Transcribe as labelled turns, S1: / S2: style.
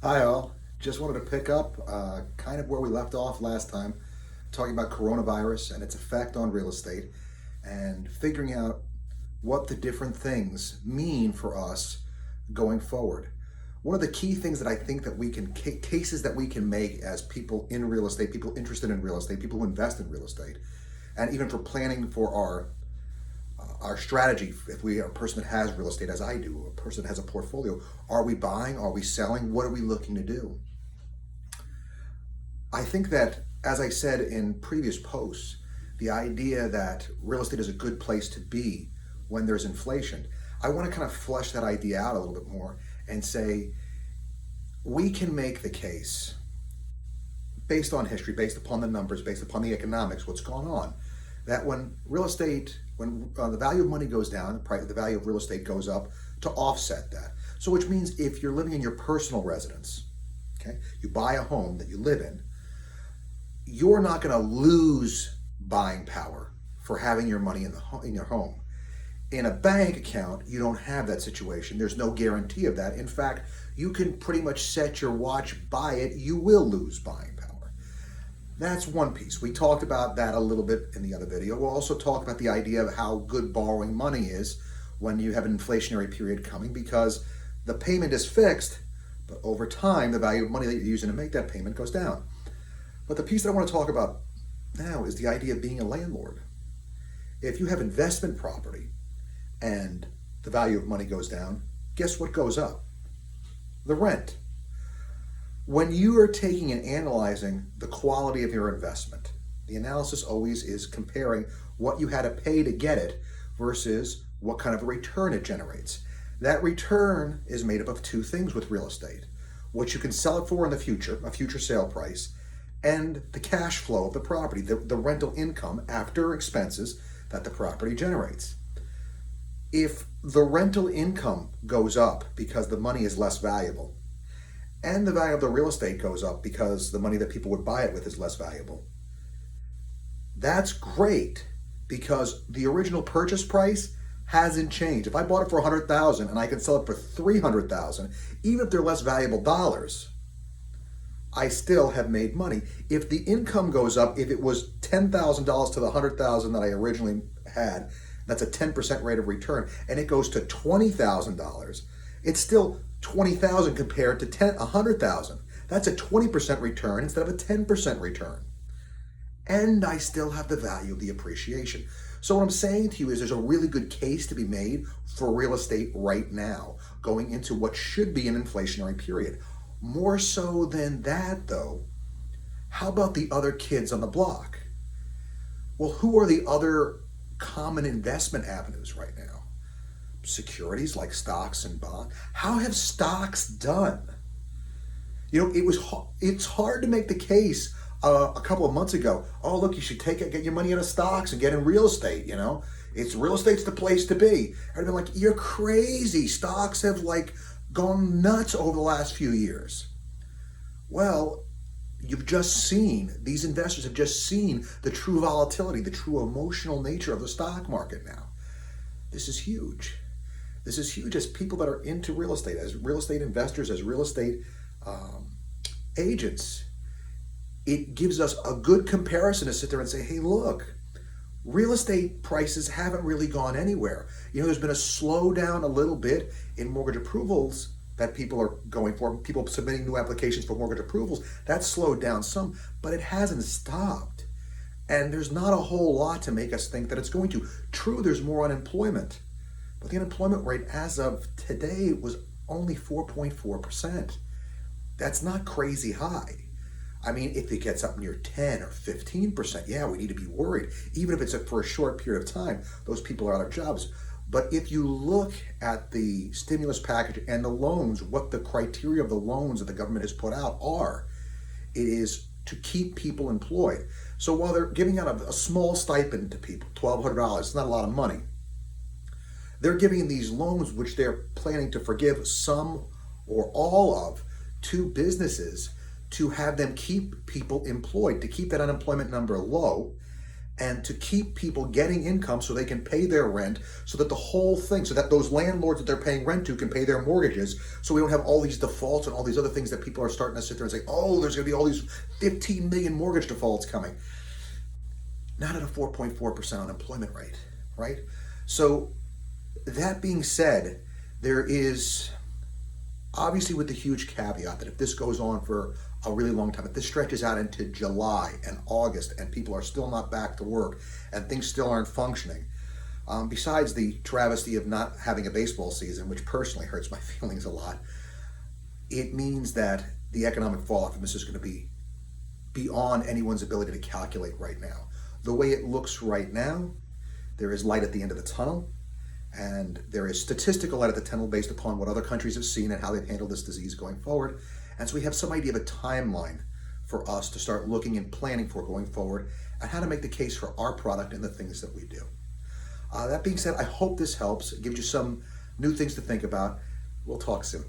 S1: Hi all. Just wanted to pick up kind of where we left off last time, talking about coronavirus and its effect on real estate and figuring out what the different things mean for us going forward. One of the key things that I think that we can, cases that we can make as people in real estate, people interested in real estate, people who invest in real estate, and even for planning for our strategy, if we are a person that has real estate, as I do, a person that has a portfolio, are we buying? Are we selling? What are we looking to do? I think that, as I said in previous posts, the idea that real estate is a good place to be when there's inflation, I want to kind of flesh that idea out a little bit more and say we can make the case based on history, based upon the numbers, based upon the economics, what's going on, that when real estate, when the value of money goes down, the value of real estate goes up to offset that. So which means if you're living in your personal residence, okay, you buy a home that you live in, you're not going to lose buying power for having your money in your home. In a bank account, you don't have that situation. There's no guarantee of that. In fact, you can pretty much set your watch by it. You will lose buying power. That's one piece. We talked about that a little bit in the other video. We'll also talk about the idea of how good borrowing money is when you have an inflationary period coming, because the payment is fixed, but over time, the value of money that you're using to make that payment goes down. But the piece that I want to talk about now is the idea of being a landlord. If you have investment property and the value of money goes down, guess what goes up? The rent. When you are taking and analyzing the quality of your investment, the analysis always is comparing what you had to pay to get it versus what kind of a return it generates. That return is made up of two things with real estate: what you can sell it for in the future, a future sale price, and the cash flow of the property, the rental income after expenses that the property generates. If the rental income goes up because the money is less valuable, and the value of the real estate goes up because the money that people would buy it with is less valuable, that's great, because the original purchase price hasn't changed. If I bought it for $100,000 and I can sell it for $300,000, even if they're less valuable dollars, I still have made money. If the income goes up, if it was $10,000 to the $100,000 that I originally had, that's a 10% rate of return, and it goes to $20,000, it's still $20,000 compared to $100,000. That's a 20% return instead of a 10% return. And I still have the value of the appreciation. So what I'm saying to you is there's a really good case to be made for real estate right now, going into what should be an inflationary period. More so than that, though, how about the other kids on the block? Well, who are the other common investment avenues right now? Securities like stocks and bonds. How have stocks done? You know, it's hard to make the case a couple of months ago. Oh, look, you should get your money out of stocks and get in real estate. You know, real estate's the place to be. I'd been like, you're crazy. Stocks have gone nuts over the last few years. Well, these investors have just seen the true volatility, the true emotional nature of the stock market now. This is huge. This is huge as people that are into real estate, as real estate investors, as real estate agents. It gives us a good comparison to sit there and say, hey, look, real estate prices haven't really gone anywhere. You know, there's been a slowdown a little bit in mortgage approvals that people are going for, people submitting new applications for mortgage approvals. That's slowed down some, but it hasn't stopped. And there's not a whole lot to make us think that it's going to. True, there's more unemployment, but the unemployment rate as of today was only 4.4%. That's not crazy high. I mean, if it gets up near 10 or 15%, yeah, we need to be worried. Even if it's for a short period of time, those people are out of jobs. But if you look at the stimulus package and the loans, what the criteria of the loans that the government has put out are, it is to keep people employed. So while they're giving out a small stipend to people, $1,200, it's not a lot of money, they're giving these loans, which they're planning to forgive some or all of, to businesses to have them keep people employed, to keep that unemployment number low, and to keep people getting income so they can pay their rent, so that the whole thing, so that those landlords that they're paying rent to can pay their mortgages, so we don't have all these defaults and all these other things that people are starting to sit there and say, oh, there's going to be all these 15 million mortgage defaults coming. Not at a 4.4% unemployment rate, right? So that being said, there is obviously with the huge caveat that if this goes on for a really long time, if this stretches out into July and August and people are still not back to work and things still aren't functioning, besides the travesty of not having a baseball season, which personally hurts my feelings a lot, it means that the economic fallout from this is going to be beyond anyone's ability to calculate right now. The way it looks right now, there is light at the end of the tunnel, and there is statistical light at the tunnel based upon what other countries have seen and how they've handled this disease going forward. And so we have some idea of a timeline for us to start looking and planning for going forward and how to make the case for our product and the things that we do. That being said, I hope this helps. It gives you some new things to think about. We'll talk soon.